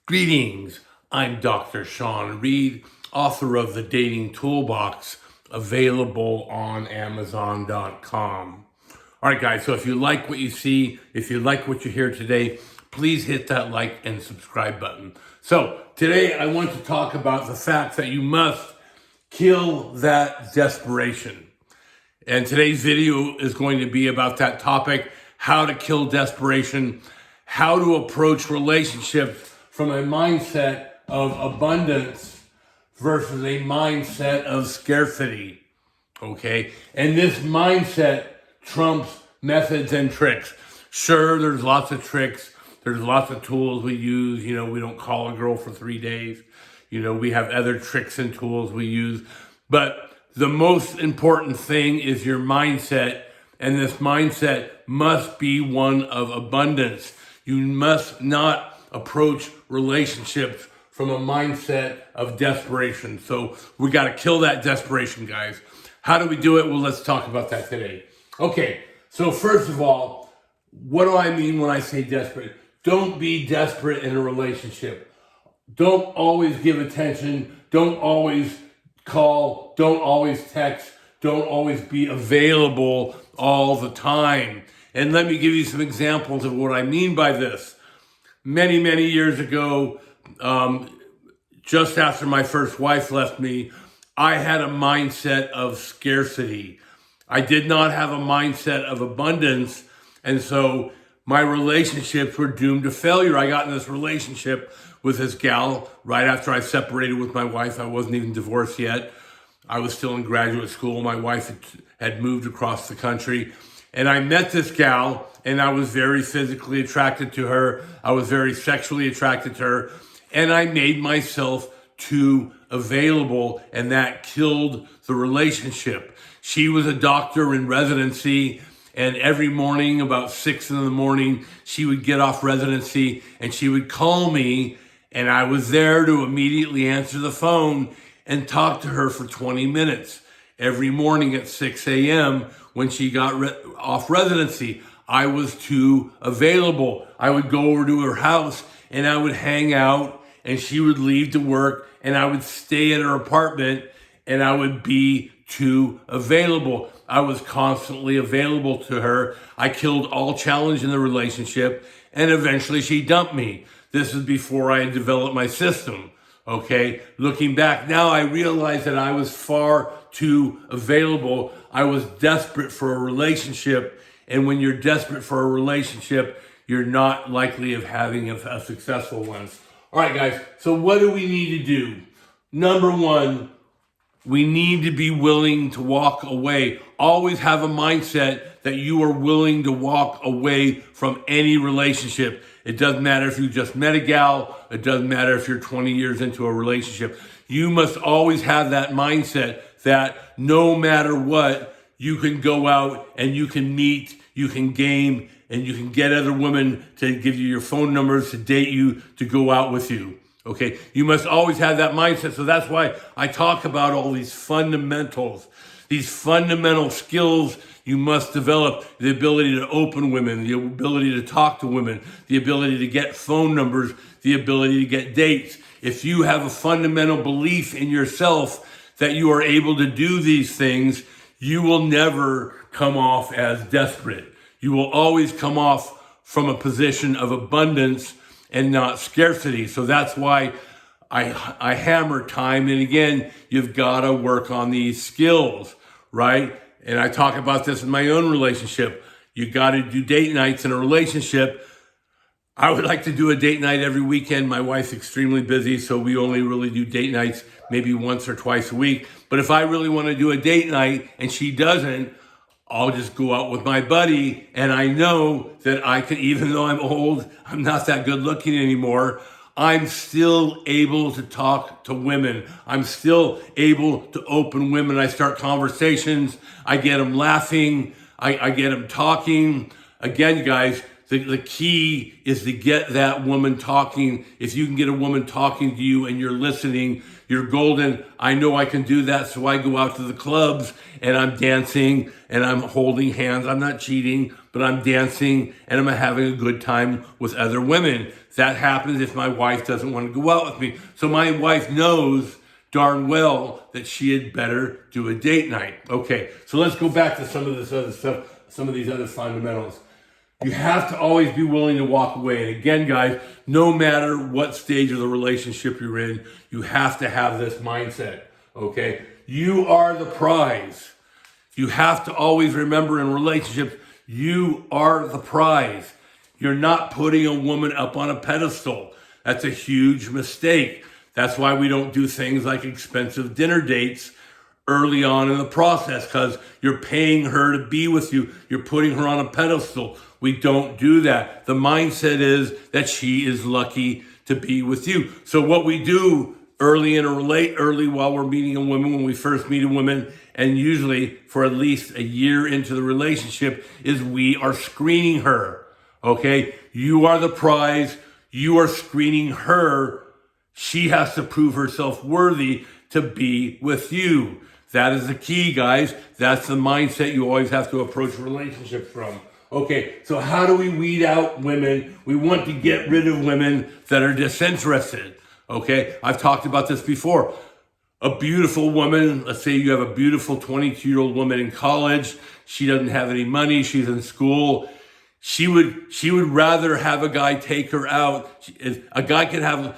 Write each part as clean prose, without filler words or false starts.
Greetings, I'm Dr. Sean Reed, author of The Dating Toolbox, available on Amazon.com. All right, guys, so if you like what you see, if you like what you hear today, please hit that like and subscribe button. So today I want to talk about the fact that you must kill that desperation. And today's video is going to be about that topic, how to kill desperation, how to approach relationships from a mindset of abundance versus a mindset of scarcity, okay? And this mindset trumps methods and tricks. Sure, there's lots of tricks. There's lots of tools we use. You know, we don't call a girl for 3 days. You know, we have other tricks and tools we use. But the most important thing is your mindset, and this mindset must be one of abundance. You must not approach relationships from a mindset of desperation. So we got to kill that desperation, guys. How do we do it? Well, let's talk about that today. Okay, so first of all, what do I mean when I say desperate? Don't be desperate in a relationship. Don't always give attention. Don't always call. Don't always text. Don't always be available all the time. And let me give you some examples of what I mean by this. Many, many years ago, just after my first wife left me, I had a mindset of scarcity. I did not have a mindset of abundance, and so my relationships were doomed to failure. I got in this relationship with this gal right after I separated with my wife. I wasn't even divorced yet. I was still in graduate school. My wife had moved across the country. And I met this gal, and I was very physically attracted to her. I was very sexually attracted to her. And I made myself too available, and that killed the relationship. She was a doctor in residency, and every morning about 6 a.m, she would get off residency, and she would call me, and I was there to immediately answer the phone and talk to her for 20 minutes. Every morning at 6 a.m. when she got off residency, I was too available. I would go over to her house and I would hang out, and she would leave to work, and I would stay at her apartment, and I would be too available. I was constantly available to her. I killed all challenge in the relationship, and eventually she dumped me. This is before I had developed my system. Okay, looking back now, I realized that I was far too available. I was desperate for a relationship. And when you're desperate for a relationship, you're not likely of having a successful one. All right, guys. So what do we need to do? Number one, we need to be willing to walk away. Always have a mindset that you are willing to walk away from any relationship. It doesn't matter if you just met a gal. It doesn't matter if you're 20 years into a relationship. You must always have that mindset that no matter what, you can go out and you can meet, you can game, and you can get other women to give you your phone numbers, to date you, to go out with you. Okay, you must always have that mindset. So that's why I talk about all these fundamentals, these fundamental skills you must develop: the ability to open women, the ability to talk to women, the ability to get phone numbers, the ability to get dates. If you have a fundamental belief in yourself that you are able to do these things, you will never come off as desperate. You will always come off from a position of abundance and not scarcity. So that's why I hammer time and again, you've got to work on these skills, right? And I talk about this in my own relationship. You got to do date nights in a relationship. I would like to do a date night every weekend. My wife's extremely busy, so we only really do date nights maybe once or twice a week. But if I really want to do a date night and she doesn't, I'll just go out with my buddy, and I know that I can, even though I'm old, I'm not that good looking anymore, I'm still able to talk to women. I'm still able to open women. I start conversations. I get them laughing. I get them talking. Again, guys, the key is to get that woman talking. If you can get a woman talking to you and you're listening, you're golden. I know I can do that, so I go out to the clubs and I'm dancing and I'm holding hands. I'm not cheating, but I'm dancing and I'm having a good time with other women. That happens if my wife doesn't want to go out with me. So my wife knows darn well that she had better do a date night. Okay, so let's go back to some of this other stuff, some of these other fundamentals. You have to always be willing to walk away. And again, guys, no matter what stage of the relationship you're in, you have to have this mindset, okay? You are the prize. You have to always remember in relationships, you are the prize. You're not putting a woman up on a pedestal. That's a huge mistake. That's why we don't do things like expensive dinner dates early on in the process, because you're paying her to be with you. You're putting her on a pedestal. We don't do that. The mindset is that she is lucky to be with you. So what we do early while we're meeting a woman, when we first meet a woman, and usually for at least a year into the relationship, is we are screening her. Okay? You are the prize. You are screening her. She has to prove herself worthy to be with you. That is the key, guys. That's the mindset you always have to approach relationships from. Okay, so how do we weed out women? We want to get rid of women that are disinterested. Okay, I've talked about this before. A beautiful woman, let's say you have a beautiful 22-year-old woman in college. She doesn't have any money. She's in school. She would rather have a guy take her out.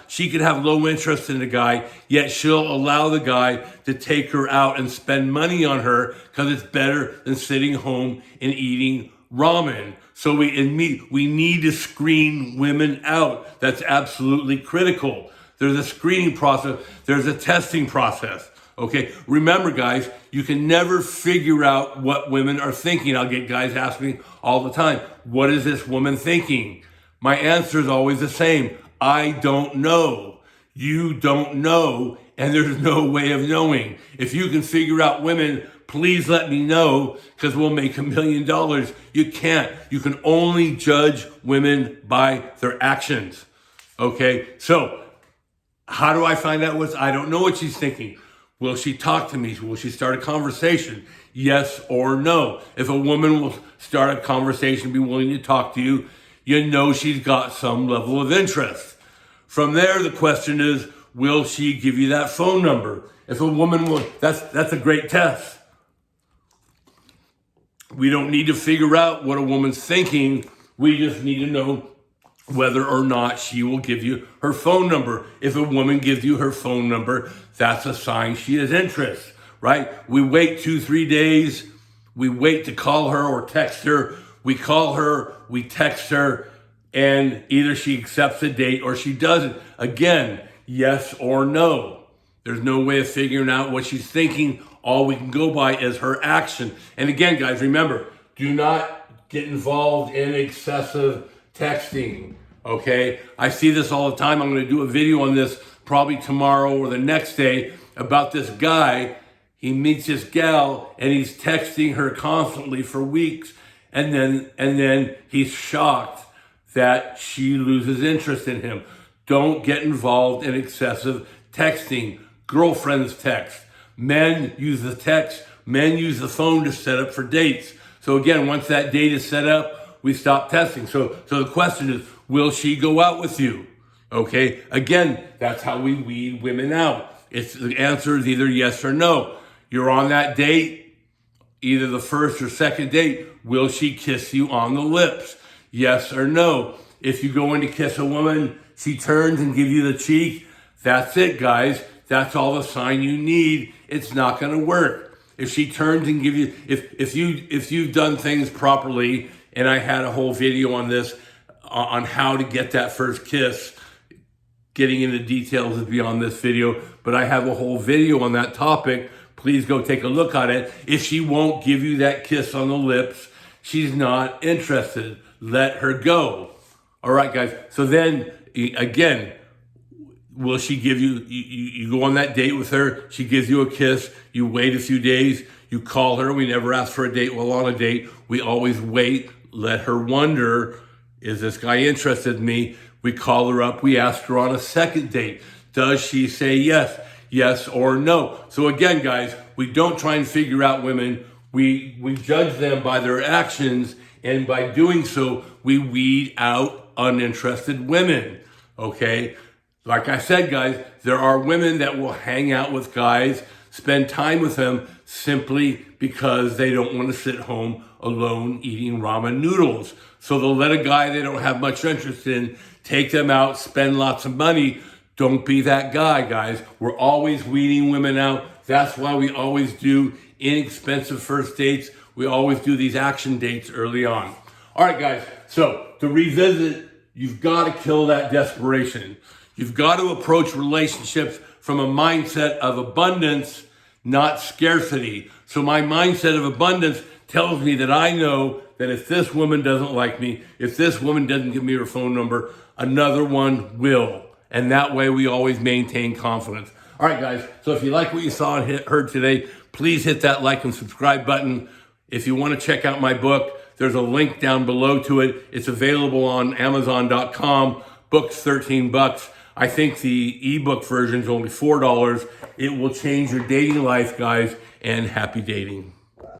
She could have low interest in the guy, yet she'll allow the guy to take her out and spend money on her because it's better than sitting home and eating ramen. So we need to screen women out. That's absolutely critical. There's a screening process. There's a testing process. Okay, remember, guys, you can never figure out what women are thinking. I'll get guys asking me all the time, what is this woman thinking? My answer is always the same. I don't know. You don't know, and there's no way of knowing. If you can figure out women, please let me know, because we'll make $1 million. You can't. You can only judge women by their actions. Okay, so how do I find out I don't know what she's thinking. Will she talk to me? Will she start a conversation? Yes or no. If a woman will start a conversation, be willing to talk to you, you know she's got some level of interest. From there, the question is, will she give you that phone number? If a woman will, that's a great test. We don't need to figure out what a woman's thinking. We just need to know whether or not she will give you her phone number. If a woman gives you her phone number, that's a sign she has interest, right? We wait 2-3 days. We wait to call her or text her. We call her, we text her, and either she accepts a date or she doesn't. Again, yes or no. There's no way of figuring out what she's thinking. All we can go by is her action. And again, guys, remember, do not get involved in excessive texting, okay? I see this all the time. I'm going to do a video on this probably tomorrow or the next day about this guy. He meets this gal and he's texting her constantly for weeks, and then he's shocked that she loses interest in him. Don't get involved in excessive texting. Girlfriends text. Men use the text. Men use the phone to set up for dates. So again, once that date is set up, we stop testing. So the question is, will she go out with you? Okay. Again, that's how we weed women out. The answer is either yes or no. You're on that date, either the first or second date. Will she kiss you on the lips? Yes or no. If you go in to kiss a woman, she turns and gives you the cheek. That's it, guys. That's all the sign you need. It's not going to work. If she turns and gives you, if you've done things properly, and I had a whole video on this, on how to get that first kiss. Getting into details is beyond this video, but I have a whole video on that topic. Please go take a look at it. If she won't give you that kiss on the lips, she's not interested. Let her go. All right, guys. So then, again, will she give you, you go on that date with her, she gives you a kiss, you wait a few days, you call her. We never ask for a date while on a date. We always wait. Let her wonder, is this guy interested in me? We call her up. We ask her on a second date. Does she say yes? Yes or no? So again, guys, we don't try and figure out women. We judge them by their actions And by doing so, we weed out uninterested women, okay? Like I said, guys, there are women that will hang out with guys, spend time with them simply because they don't want to sit home alone eating ramen noodles. So they'll let a guy they don't have much interest in take them out, spend lots of money. Don't be that guy, guys. We're always weeding women out. That's why we always do inexpensive first dates. We always do these action dates early on. All right, guys. So to revisit, you've got to kill that desperation. You've got to approach relationships from a mindset of abundance, not scarcity. So my mindset of abundance tells me that I know that if this woman doesn't like me, if this woman doesn't give me her phone number, another one will. And that way we always maintain confidence. All right, guys. So if you like what you saw and heard today, please hit that like and subscribe button. If you want to check out my book, there's a link down below to it. It's available on Amazon.com. Book's $13. I think the ebook version is only $4. It will change your dating life, guys, and happy dating.